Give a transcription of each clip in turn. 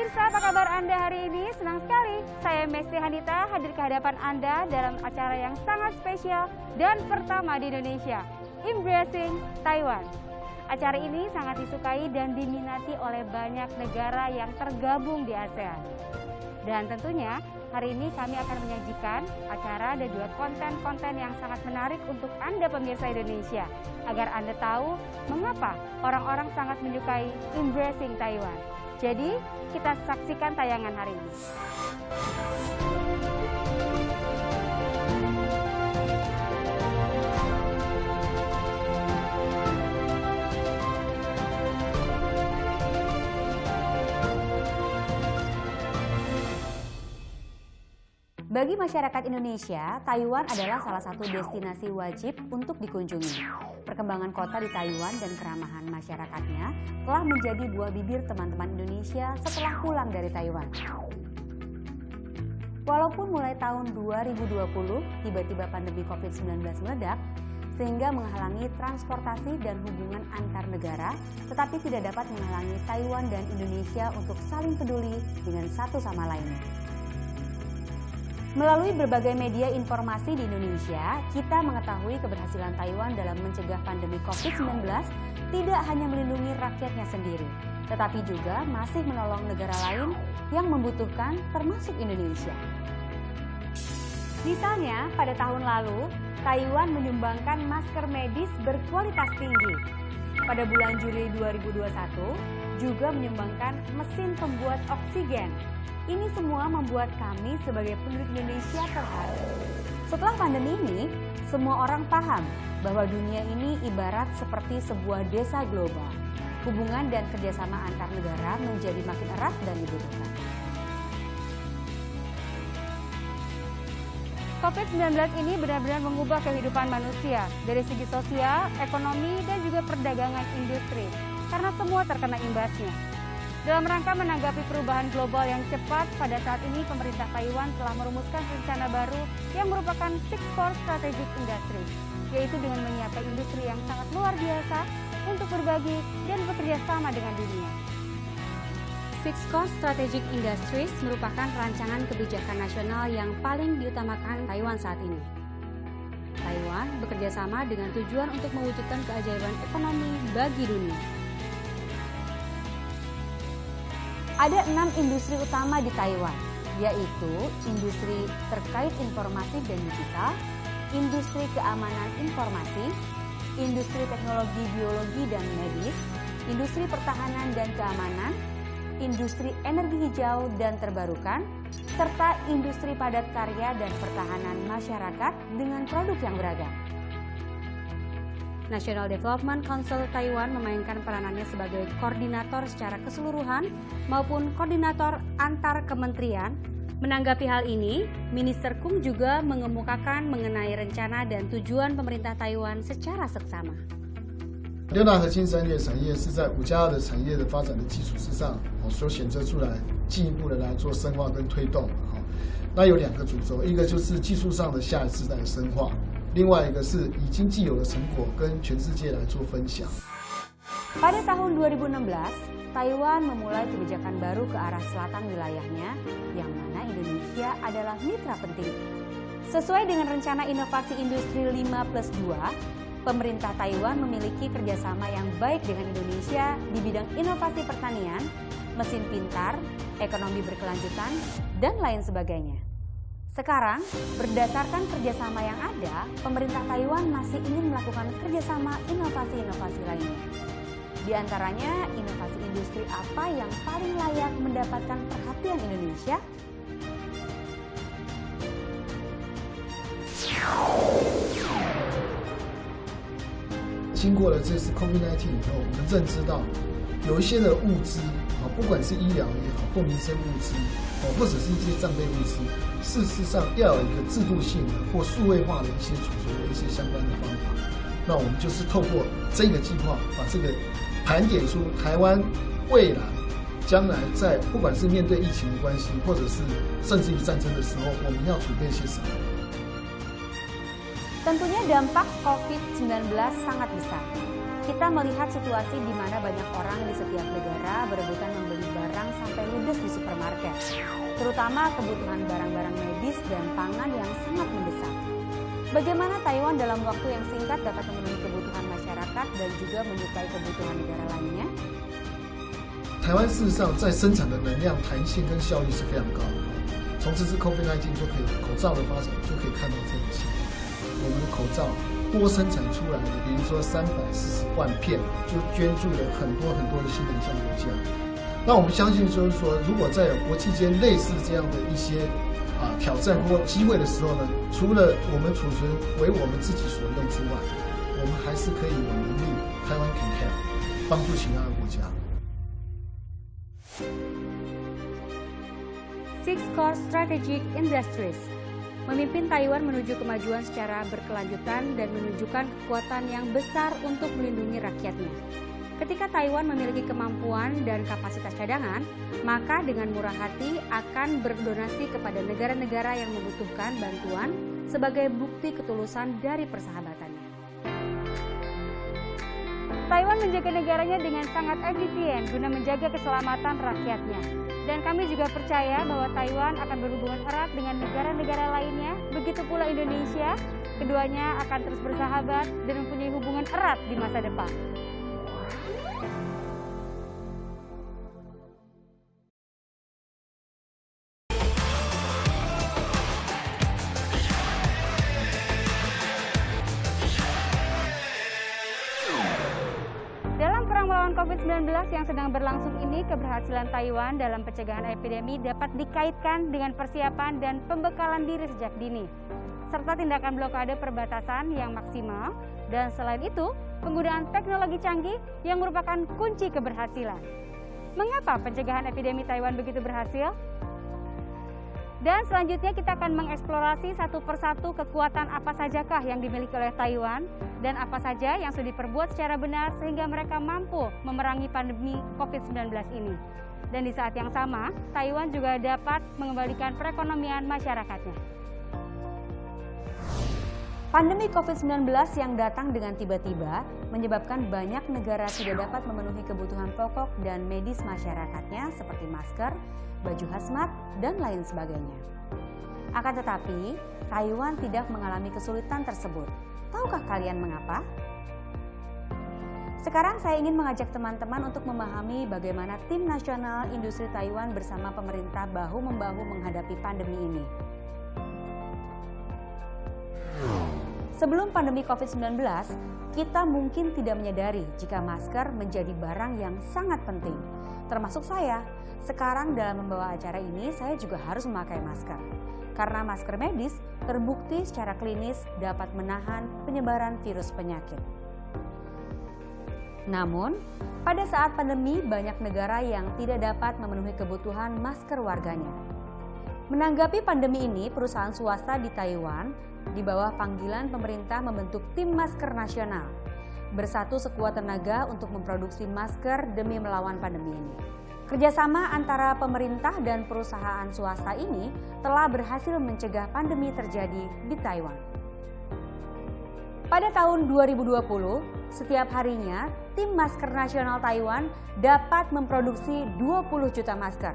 Pemirsa, apa kabar Anda hari ini? Senang sekali. Saya Mesti Hanita hadir ke hadapan Anda dalam acara yang sangat spesial dan pertama di Indonesia, Embracing Taiwan. Acara ini sangat disukai dan diminati oleh banyak negara yang tergabung di ASEAN. Dan tentunya hari ini kami akan menyajikan acara dan juga konten-konten yang sangat menarik untuk Anda pemirsa Indonesia, agar Anda tahu mengapa orang-orang sangat menyukai Embracing Taiwan. Jadi, kita saksikan tayangan hari ini. Bagi masyarakat Indonesia, Taiwan adalah salah satu destinasi wajib untuk dikunjungi. Perkembangan kota di Taiwan dan keramahan masyarakatnya telah menjadi buah bibir teman-teman Indonesia setelah pulang dari Taiwan. Walaupun mulai tahun 2020 tiba-tiba pandemi COVID-19 meledak, sehingga menghalangi transportasi dan hubungan antar negara, tetapi tidak dapat menghalangi Taiwan dan Indonesia untuk saling peduli dengan satu sama lainnya. Melalui berbagai media informasi di Indonesia, kita mengetahui keberhasilan Taiwan dalam mencegah pandemi COVID-19 tidak hanya melindungi rakyatnya sendiri, tetapi juga masih menolong negara lain yang membutuhkan, termasuk Indonesia. Misalnya, pada tahun lalu, Taiwan menyumbangkan masker medis berkualitas tinggi. Pada bulan Juli 2021, juga menyumbangkan mesin pembuat oksigen. Ini semua membuat kami sebagai penduduk Indonesia terharu. Setelah pandemi ini, semua orang paham bahwa dunia ini ibarat seperti sebuah desa global. Hubungan dan kerjasama antar negara menjadi makin erat dan dibutuhkan. COVID-19 ini benar-benar mengubah kehidupan manusia dari segi sosial, ekonomi, dan juga perdagangan industri, karena semua terkena imbasnya. Dalam rangka menanggapi perubahan global yang cepat, pada saat ini pemerintah Taiwan telah merumuskan rencana baru yang merupakan Six Core Strategic Industries, yaitu dengan menyiapkan industri yang sangat luar biasa untuk berbagi dan bekerja sama dengan dunia. Six Core Strategic Industries merupakan rancangan kebijakan nasional yang paling diutamakan Taiwan saat ini. Taiwan bekerja sama dengan tujuan untuk mewujudkan keajaiban ekonomi bagi dunia. Ada 6 industri utama di Taiwan, yaitu industri terkait informasi dan digital, industri keamanan informasi, industri teknologi biologi dan medis, industri pertahanan dan keamanan, industri energi hijau dan terbarukan, serta industri padat karya dan pertahanan masyarakat dengan produk yang beragam. National Development Council Taiwan memainkan peranannya sebagai koordinator secara keseluruhan maupun koordinator antar kementerian. Menanggapi hal ini, Minister Kung juga mengemukakan mengenai rencana dan tujuan pemerintah Taiwan secara seksama. 六大核心产业是在5加2的产业的发展的基础之上，所选择出来，进一步的来做深化跟推动。那有2个主轴，一个就是技术上的下一世代的深化。 另外一个是已经既有的成果跟全世界来做分享。Pada tahun 2016, Taiwan memulai kebijakan baru ke arah selatan wilayahnya, yang mana Indonesia adalah mitra penting. Sesuai dengan rencana inovasi industri 5+2, pemerintah Taiwan memiliki kerjasama yang baik dengan Indonesia di bidang inovasi pertanian, mesin pintar, ekonomi berkelanjutan, dan lain sebagainya. Sekarang, berdasarkan kerjasama yang ada, pemerintah Taiwan masih ingin melakukan kerjasama inovasi-inovasi lainnya. Di antaranya, inovasi industri apa yang paling layak mendapatkan perhatian Indonesia?经过了这次 COVID-19 以后，我们认知到有一些的物资，不管是医疗也好，或民生物资，或者是一些战备物资。 事实上，要有一个制度性的或数位化的一些储存的一些相关的方法。那我们就是透过这个计划，把这个盘点出台湾未来、将来在不管是面对疫情的关系，或者是甚至于战争的时候，我们要储备些什么。 Tentunya dampak COVID-19 sangat besar. kita melihat situasi di mana banyak orang di setiap negara berebutan membeli barang sampai ludes di supermarket, terutama kebutuhan barang-barang medis dan pangan yang sangat mendesak. Bagaimana Taiwan dalam waktu yang singkat dapat memenuhi kebutuhan masyarakat dan juga menyuplai kebutuhan negara lainnya? 台湾事实上在生产的能量弹性跟效率是非常高的。从这次 COVID-19 就可以口罩的发展就可以看到这种情况。我们的口罩多生产出来的，比如说340万片，就捐助了很多很多的新能源国家。那我们相信就是说，如果在国际间类似这样的一些挑战或机会的时候呢，除了我们储存为我们自己所用之外，我们还是可以有能力台湾 can help 帮助其他的国家。Six Core Strategic Industries memimpin Taiwan menuju kemajuan secara berkelanjutan dan menunjukkan kekuatan yang besar untuk melindungi rakyatnya. Ketika Taiwan memiliki kemampuan dan kapasitas cadangan, maka dengan murah hati akan berdonasi kepada negara-negara yang membutuhkan bantuan sebagai bukti ketulusan dari persahabatannya. Taiwan menjaga negaranya dengan sangat efisien guna menjaga keselamatan rakyatnya. Dan kami juga percaya bahwa Taiwan akan berhubungan erat dengan negara-negara lainnya, begitu pula Indonesia. Keduanya akan terus bersahabat dan mempunyai hubungan erat di masa depan. COVID-19 yang sedang berlangsung ini, keberhasilan Taiwan dalam pencegahan epidemi dapat dikaitkan dengan persiapan dan pembekalan diri sejak dini, serta tindakan blokade perbatasan yang maksimal, dan selain itu, penggunaan teknologi canggih yang merupakan kunci keberhasilan. Mengapa pencegahan epidemi Taiwan begitu berhasil? Dan selanjutnya kita akan mengeksplorasi satu persatu kekuatan apa sajakah yang dimiliki oleh Taiwan dan apa saja yang sudah diperbuat secara benar sehingga mereka mampu memerangi pandemi COVID-19 ini. Dan di saat yang sama, Taiwan juga dapat mengembalikan perekonomian masyarakatnya. Pandemi COVID-19 yang datang dengan tiba-tiba menyebabkan banyak negara tidak dapat memenuhi kebutuhan pokok dan medis masyarakatnya seperti masker, baju hazmat, dan lain sebagainya. Akan tetapi, Taiwan tidak mengalami kesulitan tersebut. Tahukah kalian mengapa? Sekarang saya ingin mengajak teman-teman untuk memahami bagaimana tim nasional industri Taiwan bersama pemerintah bahu-membahu menghadapi pandemi ini. Sebelum pandemi COVID-19, kita mungkin tidak menyadari jika masker menjadi barang yang sangat penting. Termasuk saya. Sekarang dalam membawa acara ini, saya juga harus memakai masker. Karena masker medis terbukti secara klinis dapat menahan penyebaran virus penyakit. Namun, pada saat pandemi banyak negara yang tidak dapat memenuhi kebutuhan masker warganya. Menanggapi pandemi ini, perusahaan swasta di Taiwan di bawah panggilan pemerintah membentuk tim masker nasional. Bersatu sekuat tenaga untuk memproduksi masker demi melawan pandemi ini. Kerjasama antara pemerintah dan perusahaan swasta ini telah berhasil mencegah pandemi terjadi di Taiwan. Pada tahun 2020, setiap harinya tim masker nasional Taiwan dapat memproduksi 20 juta masker.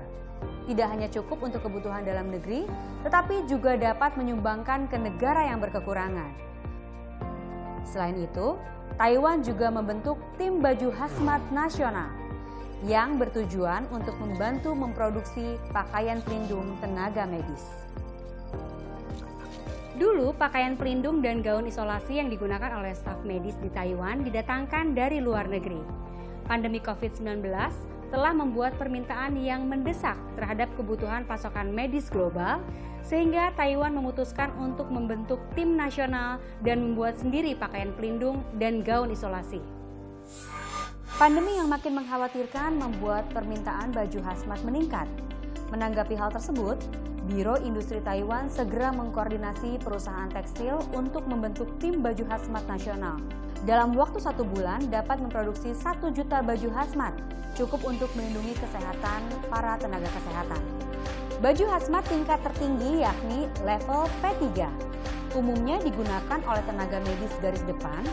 Tidak hanya cukup untuk kebutuhan dalam negeri, tetapi juga dapat menyumbangkan ke negara yang berkekurangan. Selain itu, Taiwan juga membentuk tim baju hazmat nasional yang bertujuan untuk membantu memproduksi pakaian pelindung tenaga medis. Dulu, pakaian pelindung dan gaun isolasi yang digunakan oleh staf medis di Taiwan didatangkan dari luar negeri. Pandemi COVID-19 telah membuat permintaan yang mendesak terhadap kebutuhan pasokan medis global, sehingga Taiwan memutuskan untuk membentuk tim nasional dan membuat sendiri pakaian pelindung dan gaun isolasi. Pandemi yang makin mengkhawatirkan membuat permintaan baju hazmat meningkat. Menanggapi hal tersebut, Biro Industri Taiwan segera mengkoordinasi perusahaan tekstil untuk membentuk tim baju hazmat nasional. Dalam waktu 1 bulan dapat memproduksi 1 juta baju hazmat, cukup untuk melindungi kesehatan para tenaga kesehatan. Baju hazmat tingkat tertinggi yakni level P3. Umumnya digunakan oleh tenaga medis garis depan,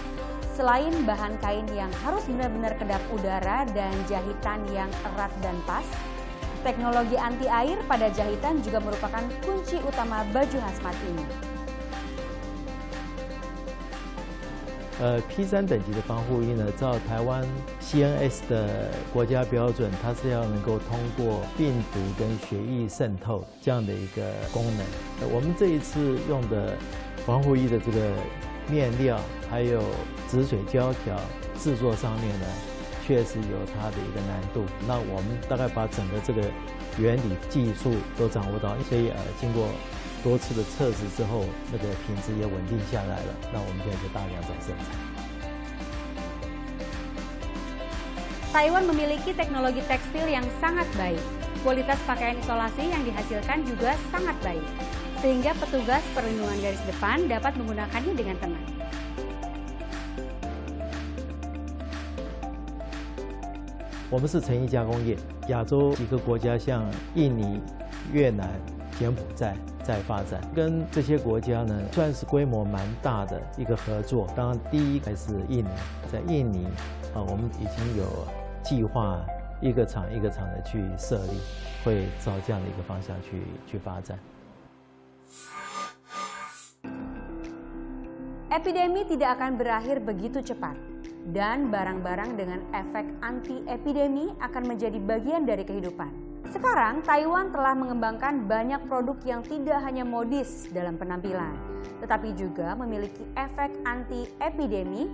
Selain bahan kain yang harus benar-benar kedap udara dan jahitan yang erat dan pas, teknologi anti air pada jahitan juga merupakan kunci utama baju hazmat ini. P3等级的防护衣呢，照台湾 CNS 的国家标准，它是要能够通过病毒跟血液渗透这样的一个功能。我们这一次用的防护衣的这个面料还有止水胶条制作上面呢，确实有它的一个难度。那我们大概把整个这个原理技术都掌握到，所以经过多次的测试之后，那个品质也稳定下来了。那我们现在就大量在生产。Taiwan memiliki teknologi tekstil yang sangat baik. Kualitas pakaian isolasi yang dihasilkan juga sangat baik, sehingga petugas perlindungan garis depan dapat menggunakannya dengan tenang.我们是成衣加工业，亚洲几个国家像印尼、越南、柬埔寨在发展，跟这些国家呢算是规模蛮大的一个合作。当然，第一还是印尼，在印尼我们已经有计划一个厂一个厂的去设立，会朝这样的一个方向去发展。Epidemi tidak akan berakhir begitu cepat, dan barang-barang dengan efek anti-epidemi akan menjadi bagian dari kehidupan. Sekarang, Taiwan telah mengembangkan banyak produk yang tidak hanya modis dalam penampilan, tetapi juga memiliki efek anti-epidemi.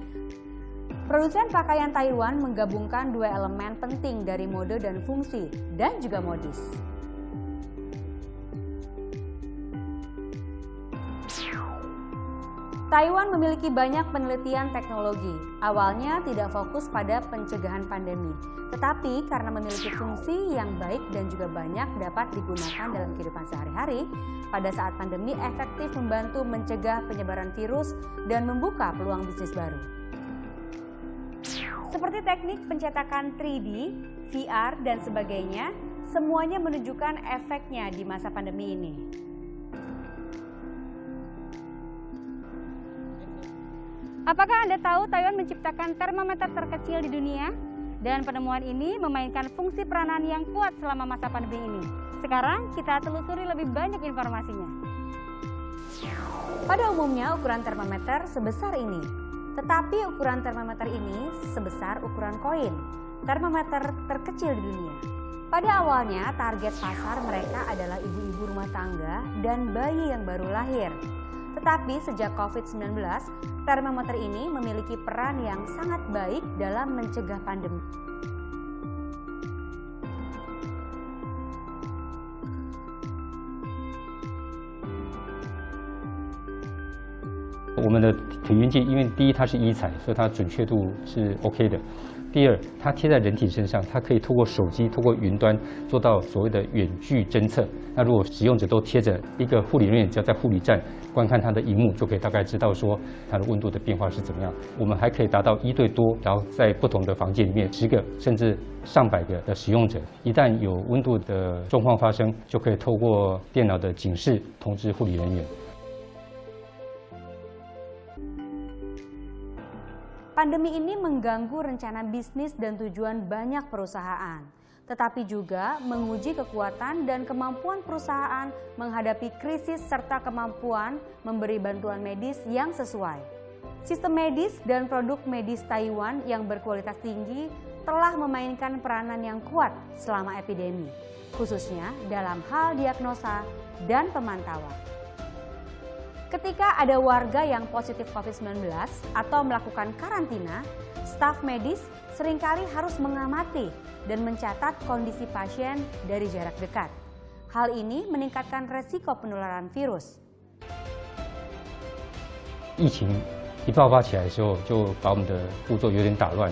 Produsen pakaian Taiwan menggabungkan dua elemen penting dari mode dan fungsi, dan juga modis. Taiwan memiliki banyak penelitian teknologi. Awalnya tidak fokus pada pencegahan pandemi, tetapi karena memiliki fungsi yang baik dan juga banyak dapat digunakan dalam kehidupan sehari-hari, pada saat pandemi efektif membantu mencegah penyebaran virus dan membuka peluang bisnis baru. Seperti teknik pencetakan 3D, VR, dan sebagainya, semuanya menunjukkan efeknya di masa pandemi ini. Apakah Anda tahu Taiwan menciptakan termometer terkecil di dunia? Dan penemuan ini memainkan fungsi peranan yang kuat selama masa pandemi ini. Sekarang kita telusuri lebih banyak informasinya. Pada umumnya ukuran termometer sebesar ini. Tetapi ukuran termometer ini sebesar ukuran koin. Termometer terkecil di dunia. Pada awalnya target pasar mereka adalah ibu-ibu rumah tangga dan bayi yang baru lahir. Tetapi sejak COVID-19, termometer ini memiliki peran yang sangat baik dalam mencegah pandemi. 我们的体温计，因为第一它是医材，所以它准确度是 OK 的。第二，它贴在人体身上，它可以透过手机、透过云端做到所谓的远距侦测。那如果使用者都贴着一个护理人员，只要在护理站观看它的荧幕，就可以大概知道说它的温度的变化是怎么样。我们还可以达到1对多，然后在不同的房间里面10个甚至上百个的使用者，一旦有温度的状况发生，就可以透过电脑的警示通知护理人员。 Pandemi ini mengganggu rencana bisnis dan tujuan banyak perusahaan, tetapi juga menguji kekuatan dan kemampuan perusahaan menghadapi krisis serta kemampuan memberi bantuan medis yang sesuai. Sistem medis dan produk medis Taiwan yang berkualitas tinggi telah memainkan peranan yang kuat selama epidemi, khususnya dalam hal diagnosa dan pemantauan. Ketika ada warga yang positif COVID-19 atau melakukan karantina, staf medis seringkali harus mengamati dan mencatat kondisi pasien dari jarak dekat. Hal ini meningkatkan resiko penularan virus. 疫情一爆发起来的时候，就把我们的步骤有点打乱。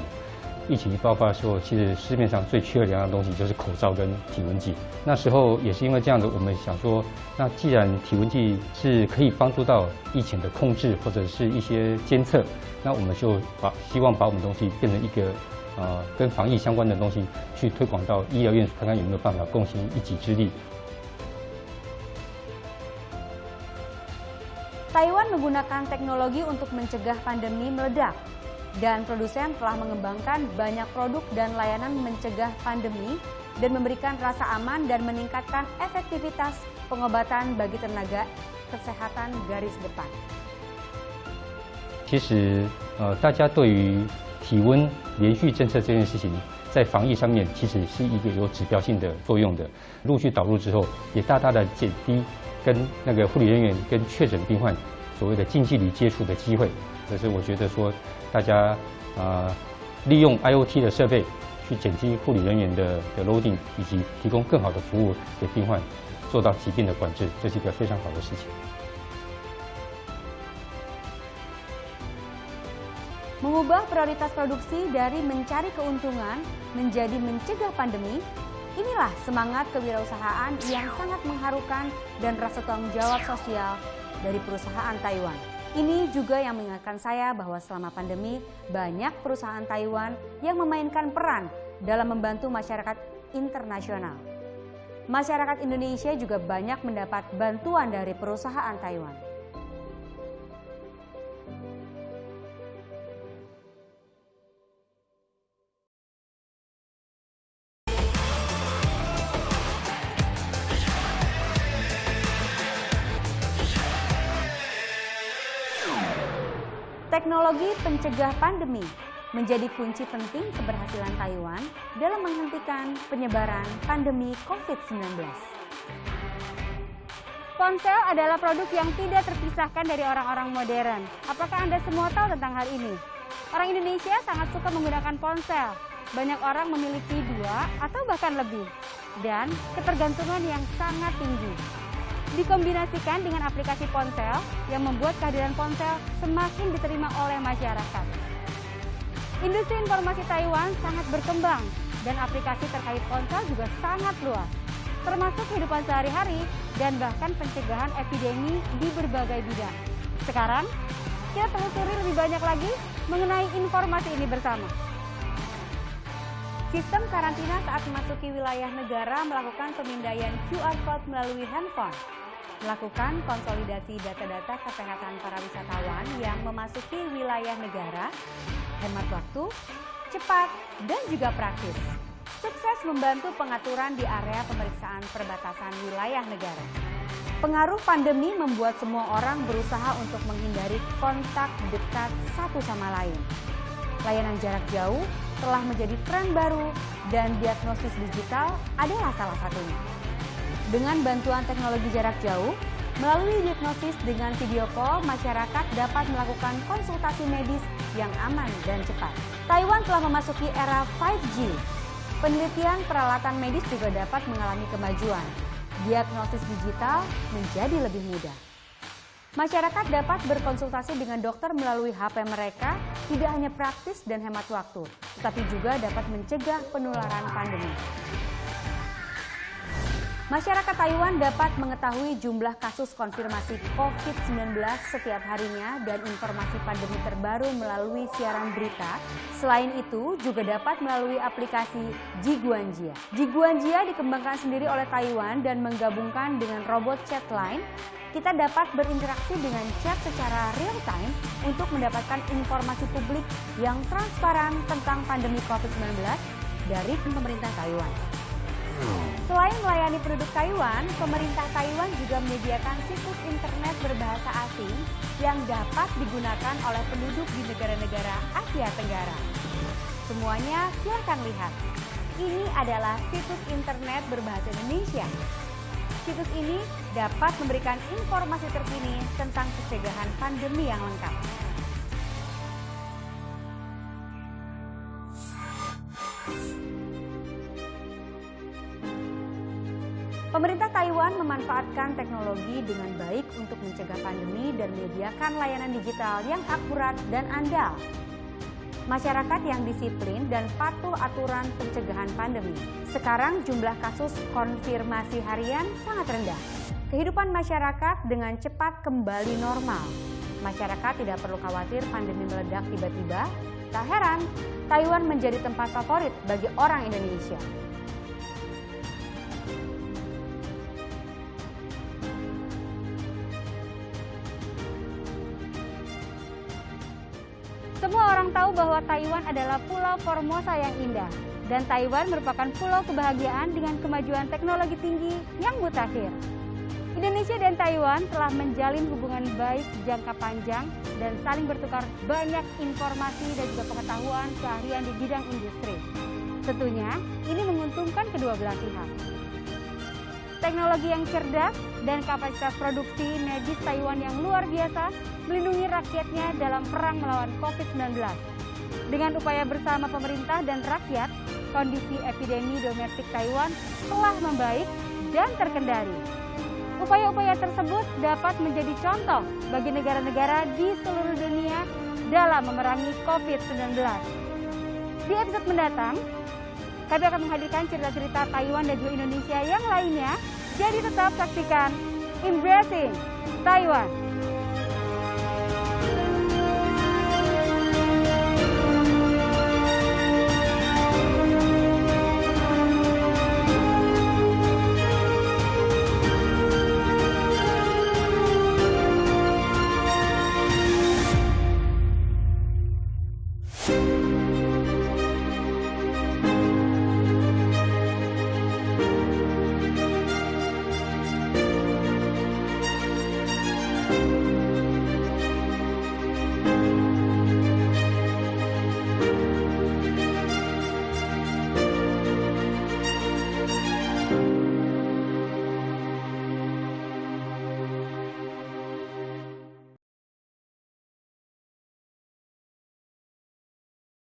疫情一爆发的时候，其实市面上最缺的2样东西就是口罩跟体温计。那时候也是因为这样子，我们想说，那既然体温计是可以帮助到疫情的控制或者是一些监测，那我们就希望把我们东西变成一个跟防疫相关的东西，去推广到医疗院，看看有没有办法共行一己之力。 Taiwan menggunakan teknologi untuk mencegah pandemi meledak. Dan produsen telah mengembangkan banyak produk dan layanan mencegah pandemi dan memberikan rasa aman dan meningkatkan efektivitas pengobatan bagi tenaga kesehatan garis depan. 其实，大家对于体温连续侦测这件事情，在防疫上面其实是一个有指标性的作用的。陆续导入之后，也大大的减低跟那个护理人员跟确诊病患所谓的近距离接触的机会。这是我觉得说，大家利用 IoT 的设备去减低护理人员的loading，以及提供更好的服务给病患，做到疾病的管制，这是一个非常好的事情。 Mengubah prioritas produksi dari mencari keuntungan menjadi mencegah pandemi, inilah semangat kewirausahaan yang sangat mengharukan dan rasa tanggung jawab sosial dari perusahaan Taiwan. Ini juga yang mengingatkan saya bahwa selama pandemi banyak perusahaan Taiwan yang memainkan peran dalam membantu masyarakat internasional. Masyarakat Indonesia juga banyak mendapat bantuan dari perusahaan Taiwan. Teknologi pencegah pandemi menjadi kunci penting keberhasilan Taiwan dalam menghentikan penyebaran pandemi COVID-19. Ponsel adalah produk yang tidak terpisahkan dari orang-orang modern. Apakah Anda semua tahu tentang hal ini? Orang Indonesia sangat suka menggunakan ponsel. Banyak orang memiliki 2 atau bahkan lebih. Dan ketergantungan yang sangat tinggi. Dikombinasikan dengan aplikasi ponsel yang membuat kehadiran ponsel semakin diterima oleh masyarakat. Industri informasi Taiwan sangat berkembang dan aplikasi terkait ponsel juga sangat luas, termasuk kehidupan sehari-hari dan bahkan pencegahan epidemi di berbagai bidang. Sekarang, kita telusuri lebih banyak lagi mengenai informasi ini bersama. Sistem karantina saat memasuki wilayah negara melakukan pemindaian QR Code melalui handphone. Melakukan konsolidasi data-data kesehatan para wisatawan yang memasuki wilayah negara, hemat waktu, cepat, dan juga praktis. Sukses membantu pengaturan di area pemeriksaan perbatasan wilayah negara. Pengaruh pandemi membuat semua orang berusaha untuk menghindari kontak dekat satu sama lain. Layanan jarak jauh telah menjadi tren baru dan diagnosis digital adalah salah satunya. Dengan bantuan teknologi jarak jauh, melalui diagnosis dengan video call, masyarakat dapat melakukan konsultasi medis yang aman dan cepat. Taiwan telah memasuki era 5G. Penelitian peralatan medis juga dapat mengalami kemajuan. Diagnosis digital menjadi lebih mudah. Masyarakat dapat berkonsultasi dengan dokter melalui HP mereka, tidak hanya praktis dan hemat waktu, tetapi juga dapat mencegah penularan pandemi. Masyarakat Taiwan dapat mengetahui jumlah kasus konfirmasi COVID-19 setiap harinya dan informasi pandemi terbaru melalui siaran berita. Selain itu, juga dapat melalui aplikasi Jiguanjia. Jiguanjia dikembangkan sendiri oleh Taiwan dan menggabungkan dengan robot chat lain. Kita dapat berinteraksi dengan chat secara real time untuk mendapatkan informasi publik yang transparan tentang pandemi COVID-19 dari pemerintah Taiwan. Selain melayani penduduk Taiwan, pemerintah Taiwan juga menyediakan situs internet berbahasa asing yang dapat digunakan oleh penduduk di negara-negara Asia Tenggara. Semuanya silakan lihat. Ini adalah situs internet berbahasa Indonesia. Situs ini dapat memberikan informasi terkini tentang pencegahan pandemi yang lengkap. Pemerintah Taiwan memanfaatkan teknologi dengan baik untuk mencegah pandemi dan menyediakan layanan digital yang akurat dan andal. Masyarakat yang disiplin dan patuh aturan pencegahan pandemi. Sekarang jumlah kasus konfirmasi harian sangat rendah. Kehidupan masyarakat dengan cepat kembali normal. Masyarakat tidak perlu khawatir pandemi meledak tiba-tiba. Tak heran, Taiwan menjadi tempat favorit bagi orang Indonesia. Semua orang yang tahu bahwa Taiwan adalah pulau Formosa yang indah. Dan Taiwan merupakan pulau kebahagiaan dengan kemajuan teknologi tinggi yang mutakhir. Indonesia dan Taiwan telah menjalin hubungan baik jangka panjang dan saling bertukar banyak informasi dan juga pengetahuan keahlian di bidang industri. Tentunya ini menguntungkan kedua belah pihak. Teknologi yang cerdas dan kapasitas produksi medis Taiwan yang luar biasa melindungi rakyatnya dalam perang melawan COVID-19. Dengan upaya bersama pemerintah dan rakyat, kondisi epidemi domestik Taiwan telah membaik dan terkendali. Upaya-upaya tersebut dapat menjadi contoh bagi negara-negara di seluruh dunia dalam memerangi COVID-19. Di episode mendatang, kami akan menghadirkan cerita-cerita Taiwan dan juga Indonesia yang lainnya. Jadi tetap saksikan Embracing Taiwan.